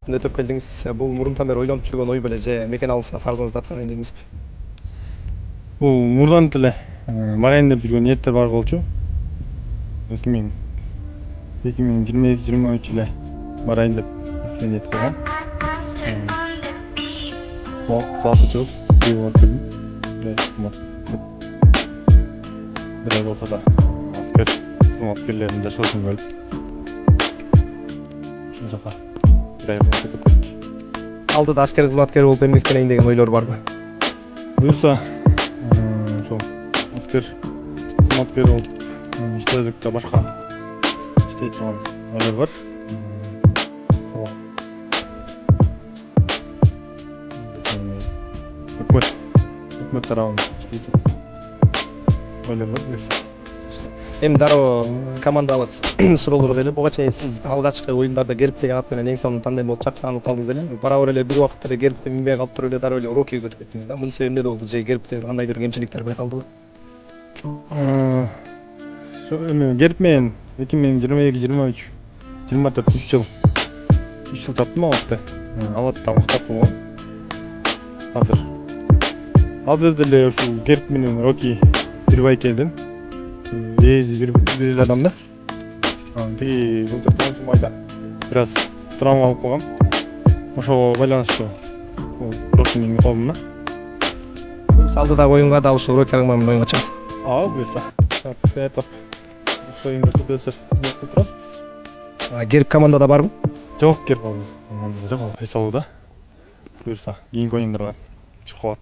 өтіп келдіңіз. Бұл мұрынтан бері ойланып жүрген ой беле же мекен алысына фарзыңызды тағайындадыңызбы? Бұл мурдан деле барайын деп жүргөн ниеттер бар болчу. Мен 2022-23 эле барайын деп ниет кылгам. Сааты жок, бирок болсо да аскер кызматкерлерин жашоосун көрүп ушул жака Алдыда аскер кызматкери болуп эмгектенейин деген ойлор барбы? буюрса ошол аскер кызматкери болуп иштедик башка иштейт турган ойлор бар. Өкмөт тарабында иштейт ойлор бар. Эми дароо командалык суроолорго келип, буга чейин сиз алгачкы оюндарда гербтеги ат менен эң сонун тандем болуп чакырылып калдыңыз эле. Барабыр эле бир убакытта эле гербти минбей калып туруп эле дароо эле урокиге өтүп кеттиңиз да. Мунун себеби эмнеде болду? Же гербте кандайдыр кемчиликтер байкалдыбы? Эми герб менен 2022-23 24 жыл 3 жыл таптым абакта. Албатта мактап болгон. Азыр деле ушул герб менен Роки бир байкеден бир адам да. Тиги жылтыртан майда бир аз травма алып калгам. Ошого байланыштуу Рокинин колуна. Алдыдагы оюнга да ушул Роки менен оюнга чыгасыз. Буюрса. Ошо эми көрсөтөсүз. Герб командада барбы? Жок, герб жок. Эс алууда. Буюрса кийинки оюндарга чыгып калат.